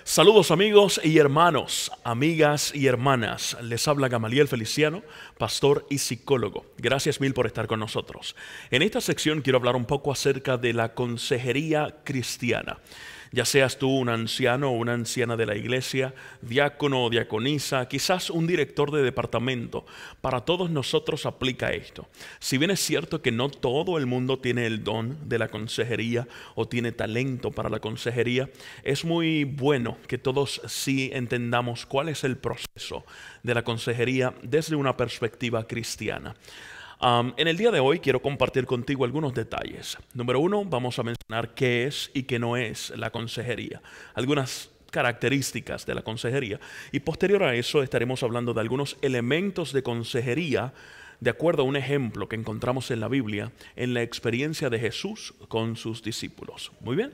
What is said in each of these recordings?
Saludos amigos y hermanos, amigas y hermanas. Les habla Gamaliel Feliciano, pastor y psicólogo. Gracias mil por estar con nosotros. En esta sección quiero hablar un poco acerca de la consejería cristiana. Ya seas tú un anciano o una anciana de la iglesia, diácono o diaconisa, quizás un director de departamento, para todos nosotros aplica esto. Si bien es cierto que no todo el mundo tiene el don de la consejería o tiene talento para la consejería, es muy bueno que todos sí entendamos cuál es el proceso de la consejería desde una perspectiva cristiana. En el día de hoy quiero compartir contigo algunos detalles. Número uno, vamos a mencionar qué es y qué no es la consejería. Algunas características de la consejería. Y posterior a eso estaremos hablando de algunos elementos de consejería de acuerdo a un ejemplo que encontramos en la Biblia, en la experiencia de Jesús con sus discípulos. Muy bien,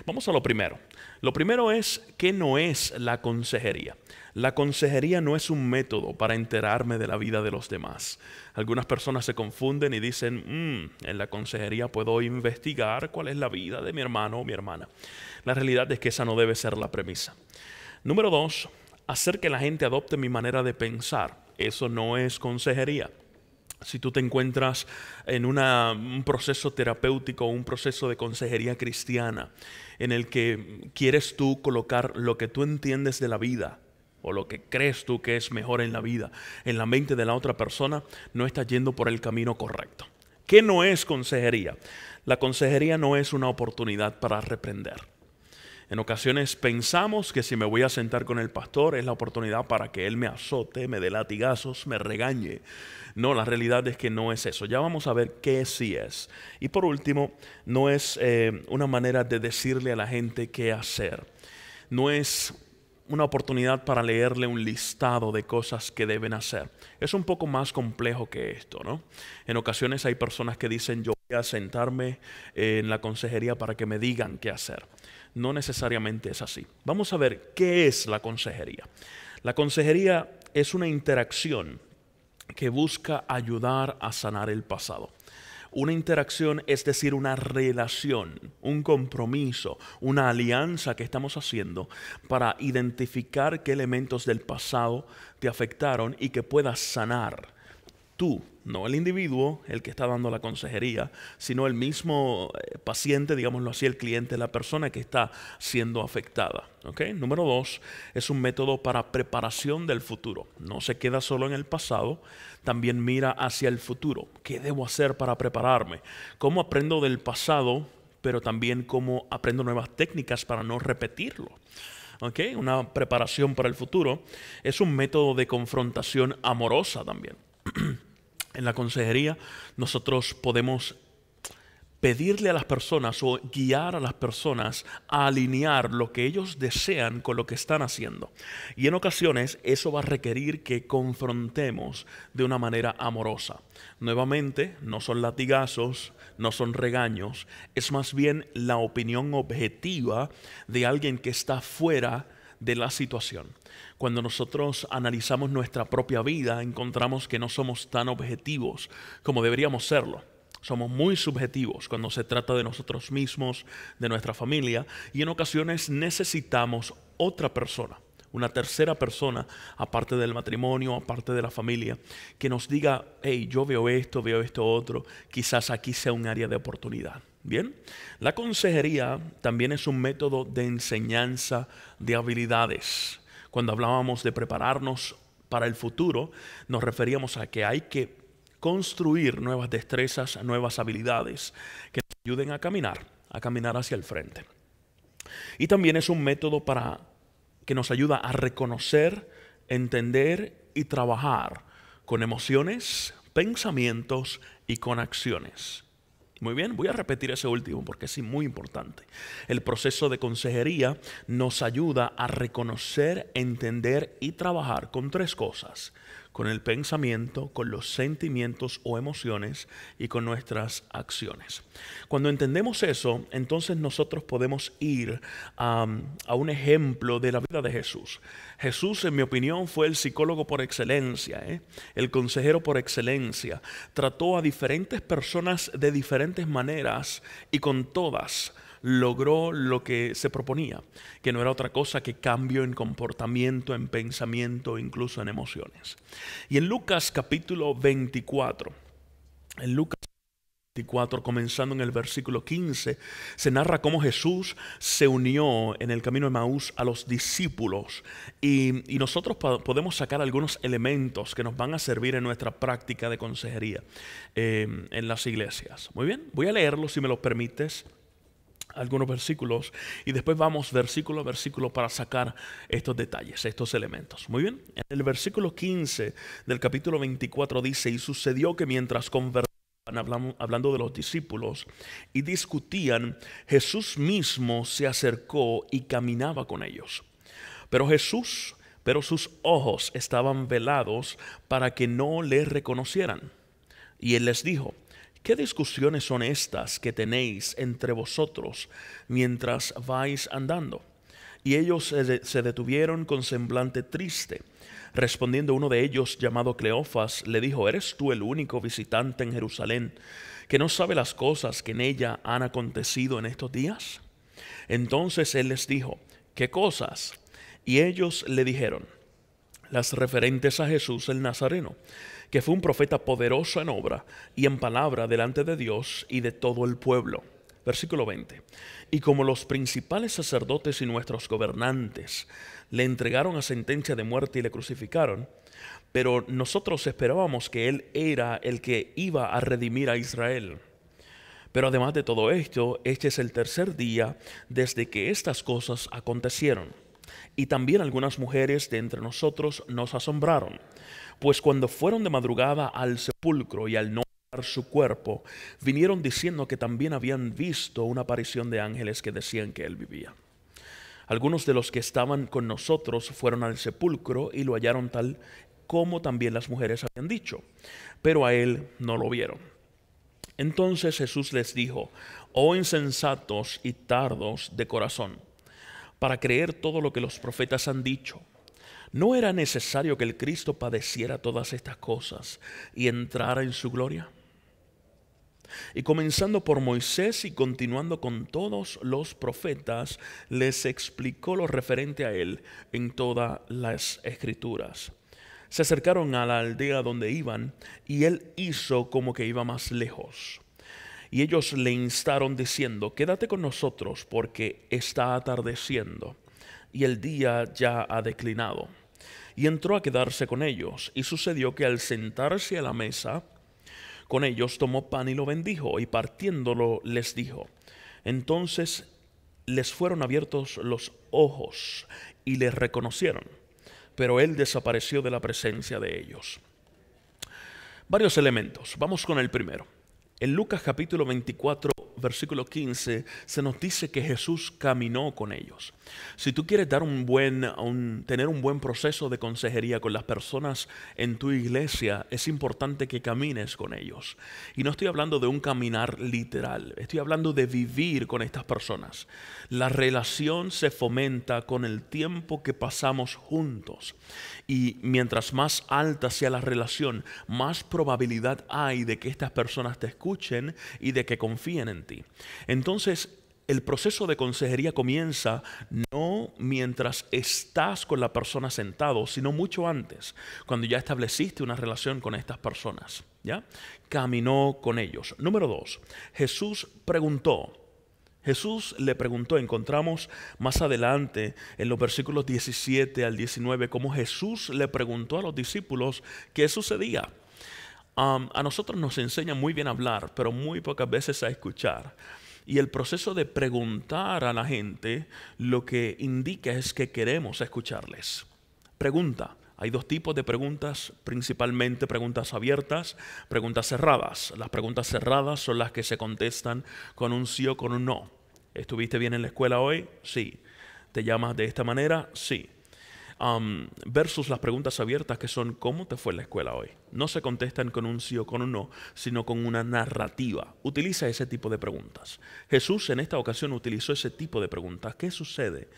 vamos a lo primero. Lo primero es, ¿qué no es la consejería? La consejería no es un método para enterarme de la vida de los demás. Algunas personas se confunden y dicen, en la consejería puedo investigar cuál es la vida de mi hermano o mi hermana. La realidad es que esa no debe ser la premisa. Número dos, hacer que la gente adopte mi manera de pensar. Eso no es consejería. Si tú te encuentras en un proceso terapéutico o un proceso de consejería cristiana en el que quieres tú colocar lo que tú entiendes de la vida o lo que crees tú que es mejor en la vida en la mente de la otra persona, no estás yendo por el camino correcto. ¿Qué no es consejería? La consejería no es una oportunidad para reprender. En ocasiones pensamos que si me voy a sentar con el pastor es la oportunidad para que él me azote, me dé latigazos, me regañe. No, la realidad es que no es eso. Ya vamos a ver qué sí es. Y por último, no es una manera de decirle a la gente qué hacer. No es una oportunidad para leerle un listado de cosas que deben hacer. Es un poco más complejo que esto, ¿no? En ocasiones hay personas que dicen, yo voy a sentarme en la consejería para que me digan qué hacer. No necesariamente es así. Vamos a ver qué es la consejería. La consejería es una interacción que busca ayudar a sanar el pasado. Una interacción, es decir, una relación, un compromiso, una alianza que estamos haciendo para identificar qué elementos del pasado te afectaron y que puedas sanar. Tú, no el individuo, el que está dando la consejería, sino el mismo paciente, digámoslo así, el cliente, la persona que está siendo afectada. ¿Okay? Número dos, es un método para preparación del futuro. No se queda solo en el pasado, también mira hacia el futuro. ¿Qué debo hacer para prepararme? ¿Cómo aprendo del pasado, pero también cómo aprendo nuevas técnicas para no repetirlo? ¿Okay? Una preparación para el futuro es un método de confrontación amorosa también. En la consejería nosotros podemos pedirle a las personas o guiar a las personas a alinear lo que ellos desean con lo que están haciendo. Y en ocasiones eso va a requerir que confrontemos de una manera amorosa. Nuevamente, no son latigazos, no son regaños, es más bien la opinión objetiva de alguien que está fuera de la situación. Cuando nosotros analizamos nuestra propia vida, encontramos que no somos tan objetivos como deberíamos serlo. Somos muy subjetivos cuando se trata de nosotros mismos, de nuestra familia, y en ocasiones necesitamos otra persona, una tercera persona, aparte del matrimonio, aparte de la familia, que nos diga, hey, yo veo esto otro, quizás aquí sea un área de oportunidad. Bien, la consejería también es un método de enseñanza de habilidades. Cuando hablábamos de prepararnos para el futuro, nos referíamos a que hay que construir nuevas destrezas, nuevas habilidades que nos ayuden a caminar hacia el frente. Y también es un método que nos ayuda a reconocer, entender y trabajar con emociones, pensamientos y con acciones. Muy bien, voy a repetir ese último porque es muy importante. El proceso de consejería nos ayuda a reconocer, entender y trabajar con tres cosas: con el pensamiento, con los sentimientos o emociones y con nuestras acciones. Cuando entendemos eso, entonces nosotros podemos ir a un ejemplo de la vida de Jesús. Jesús, en mi opinión, fue el psicólogo por excelencia, el consejero por excelencia. Trató a diferentes personas de diferentes maneras y con todas logró lo que se proponía, que no era otra cosa que cambio en comportamiento, en pensamiento, incluso en emociones. Y en Lucas capítulo 24, en Lucas 24, comenzando en el versículo 15, se narra cómo Jesús se unió en el camino de Emaús a los discípulos y nosotros podemos sacar algunos elementos que nos van a servir en nuestra práctica de consejería en las iglesias. Muy bien, voy a leerlos si me lo permites, algunos versículos, y después vamos versículo a versículo para sacar estos detalles, estos elementos. Muy bien, en el versículo 15 del capítulo 24 dice: y sucedió que mientras conversaban, hablando de los discípulos, y discutían, Jesús mismo se acercó y caminaba con ellos. Pero sus ojos estaban velados para que no le reconocieran. Y él les dijo: ¿qué discusiones son estas que tenéis entre vosotros mientras vais andando? Y ellos se detuvieron con semblante triste. Respondiendo uno de ellos, llamado Cleofas, le dijo: ¿eres tú el único visitante en Jerusalén que no sabe las cosas que en ella han acontecido en estos días? Entonces él les dijo: ¿qué cosas? Y ellos le dijeron: las referentes a Jesús el Nazareno, que fue un profeta poderoso en obra y en palabra delante de Dios y de todo el pueblo. Versículo 20. Y como los principales sacerdotes y nuestros gobernantes le entregaron a sentencia de muerte y le crucificaron, pero nosotros esperábamos que él era el que iba a redimir a Israel. Pero además de todo esto, este es el tercer día desde que estas cosas acontecieron. Y también algunas mujeres de entre nosotros nos asombraron, pues cuando fueron de madrugada al sepulcro y al no hallar su cuerpo, vinieron diciendo que también habían visto una aparición de ángeles que decían que él vivía. Algunos de los que estaban con nosotros fueron al sepulcro y lo hallaron tal como también las mujeres habían dicho, pero a él no lo vieron. Entonces Jesús les dijo: oh insensatos y tardos de corazón, para creer todo lo que los profetas han dicho. ¿No era necesario que el Cristo padeciera todas estas cosas y entrara en su gloria? Y comenzando por Moisés y continuando con todos los profetas, les explicó lo referente a él en todas las escrituras. Se acercaron a la aldea donde iban y él hizo como que iba más lejos. Y ellos le instaron diciendo: quédate con nosotros porque está atardeciendo y el día ya ha declinado. Y entró a quedarse con ellos. Y sucedió que al sentarse a la mesa con ellos, tomó pan y lo bendijo, y partiéndolo les dijo. Entonces les fueron abiertos los ojos y les reconocieron, pero él desapareció de la presencia de ellos. Varios elementos. Vamos con el primero. En Lucas capítulo 24, versículo 15, se nos dice que Jesús caminó con ellos. Si tú quieres tener un buen proceso de consejería con las personas en tu iglesia, es importante que camines con ellos. Y no estoy hablando de un caminar literal, estoy hablando de vivir con estas personas. La relación se fomenta con el tiempo que pasamos juntos. Y mientras más alta sea la relación, más probabilidad hay de que estas personas te escuchen y de que confíen en ti. Entonces, el proceso de consejería comienza no mientras estás con la persona sentado, sino mucho antes, cuando ya estableciste una relación con estas personas, ¿ya? Caminó con ellos. Número 2, Jesús le preguntó, encontramos más adelante en los versículos 17 al 19, cómo Jesús le preguntó a los discípulos qué sucedía. A nosotros nos enseña muy bien a hablar, pero muy pocas veces a escuchar. Y el proceso de preguntar a la gente lo que indica es que queremos escucharles. Pregunta. Hay dos tipos de preguntas, principalmente preguntas abiertas, preguntas cerradas. Las preguntas cerradas son las que se contestan con un sí o con un no. ¿Estuviste bien en la escuela hoy? Sí. ¿Te llamas de esta manera? Sí. Versus las preguntas abiertas que son ¿cómo te fue en la escuela hoy? No se contestan con un sí o con un no, sino con una narrativa. Utiliza ese tipo de preguntas. Jesús en esta ocasión utilizó ese tipo de preguntas. ¿Qué sucede?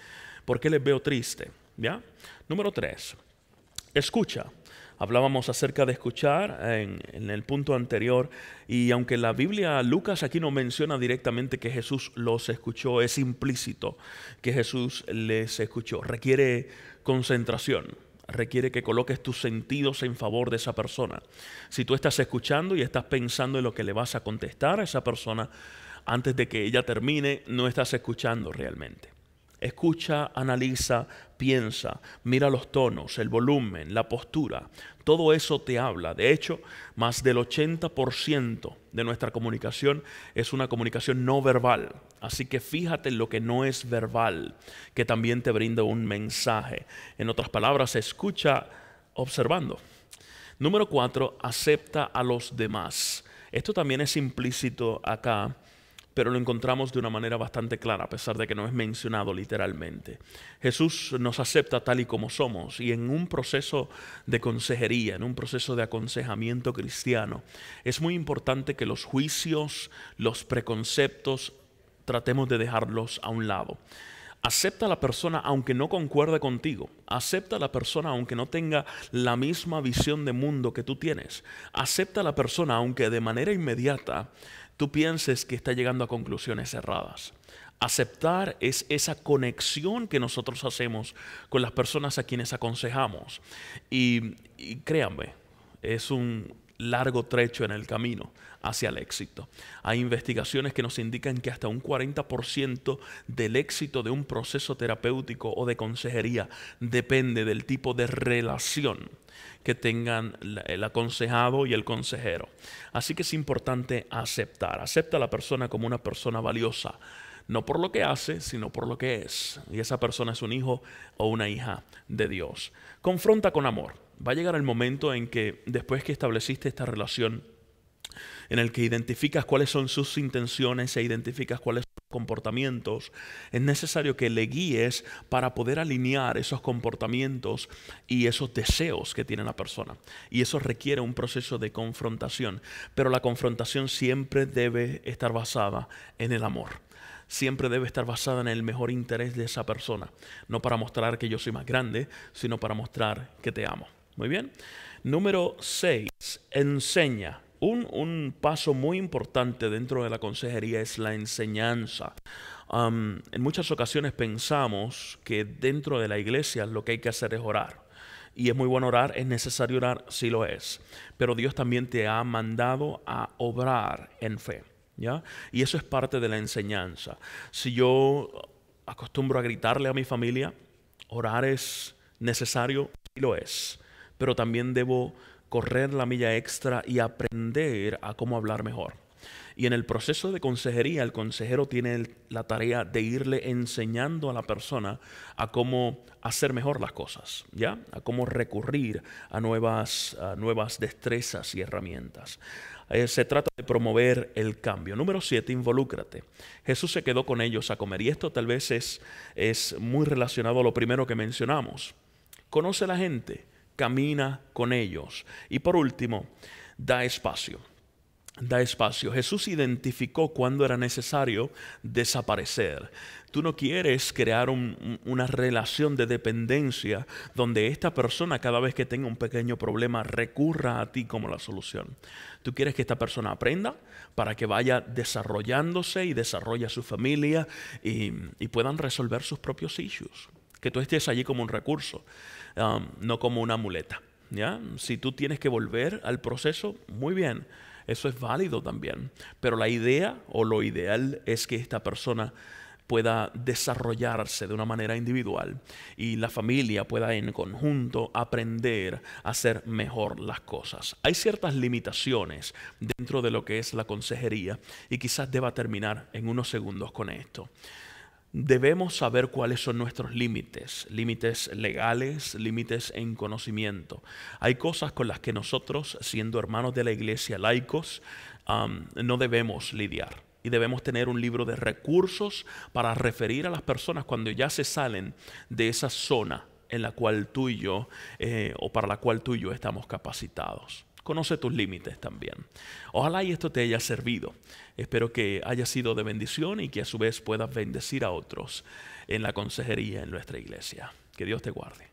¿Por qué les veo triste? ¿Ya? Número 3. Escucha. Hablábamos acerca de escuchar en el punto anterior, y aunque la Biblia, Lucas aquí no menciona directamente que Jesús los escuchó, es implícito que Jesús les escuchó. Requiere concentración. Requiere que coloques tus sentidos en favor de esa persona. Si tú estás escuchando y estás pensando en lo que le vas a contestar a esa persona antes de que ella termine, no estás escuchando realmente. Escucha, analiza, piensa, mira los tonos, el volumen, la postura. Todo eso te habla. De hecho, más del 80% de nuestra comunicación es una comunicación no verbal. Así que fíjate en lo que no es verbal, que también te brinda un mensaje. En otras palabras, escucha observando. Número 4, acepta a los demás. Esto también es implícito acá, pero lo encontramos de una manera bastante clara, a pesar de que no es mencionado literalmente. Jesús nos acepta tal y como somos, y en un proceso de consejería, en un proceso de aconsejamiento cristiano, es muy importante que los juicios, los preconceptos, tratemos de dejarlos a un lado. Acepta a la persona aunque no concuerde contigo. Acepta a la persona aunque no tenga la misma visión de mundo que tú tienes. Acepta a la persona aunque de manera inmediata tú pienses que está llegando a conclusiones erradas. Aceptar es esa conexión que nosotros hacemos con las personas a quienes aconsejamos. Y créanme, es un largo trecho en el camino hacia el éxito. Hay investigaciones que nos indican que hasta un 40% del éxito de un proceso terapéutico o de consejería depende del tipo de relación que tengan el aconsejado y el consejero. Así que es importante aceptar. Acepta a la persona como una persona valiosa, no por lo que hace, sino por lo que es. Y esa persona es un hijo o una hija de Dios. Confronta con amor. Va a llegar el momento en que, después que estableciste esta relación, en el que identificas cuáles son sus intenciones e identificas cuáles son sus comportamientos, es necesario que le guíes para poder alinear esos comportamientos y esos deseos que tiene la persona. Y eso requiere un proceso de confrontación, pero la confrontación siempre debe estar basada en el amor. Siempre debe estar basada en el mejor interés de esa persona. No para mostrar que yo soy más grande, sino para mostrar que te amo. Muy bien. Número 6. Enseña. Un paso muy importante dentro de la consejería es la enseñanza. En muchas ocasiones pensamos que dentro de la iglesia lo que hay que hacer es orar. Y es muy bueno orar, es necesario orar, sí lo es. Pero Dios también te ha mandado a obrar en fe, ¿ya? Y eso es parte de la enseñanza. Si yo acostumbro a gritarle a mi familia, orar es necesario, sí lo es. Pero también debo correr la milla extra y aprender a cómo hablar mejor. Y en el proceso de consejería, el consejero tiene la tarea de irle enseñando a la persona a cómo hacer mejor las cosas, ¿ya? A cómo recurrir a nuevas destrezas y herramientas. Se trata de promover el cambio. Número 7, involúcrate. Jesús se quedó con ellos a comer, y esto tal vez es muy relacionado a lo primero que mencionamos. Conoce a la gente, camina con ellos. Y por último, da espacio. Da espacio. Jesús identificó cuándo era necesario desaparecer. Tú no quieres crear una relación de dependencia donde esta persona, cada vez que tenga un pequeño problema, recurra a ti como la solución. Tú quieres que esta persona aprenda para que vaya desarrollándose y desarrolle a su familia y puedan resolver sus propios issues. Que tú estés allí como un recurso, no como una muleta, ¿ya? Si tú tienes que volver al proceso, muy bien. Eso es válido también, pero la idea o lo ideal es que esta persona pueda desarrollarse de una manera individual y la familia pueda en conjunto aprender a hacer mejor las cosas. Hay ciertas limitaciones dentro de lo que es la consejería y quizás deba terminar en unos segundos con esto. Debemos saber cuáles son nuestros límites, límites legales, límites en conocimiento. Hay cosas con las que nosotros, siendo hermanos de la iglesia, laicos, no debemos lidiar. Y debemos tener un libro de recursos para referir a las personas cuando ya se salen de esa zona en la cual tú y yo, o para la cual tú y yo estamos capacitados. Conoce tus límites también. Ojalá y esto te haya servido. Espero que haya sido de bendición y que a su vez puedas bendecir a otros en la consejería en nuestra iglesia. Que Dios te guarde.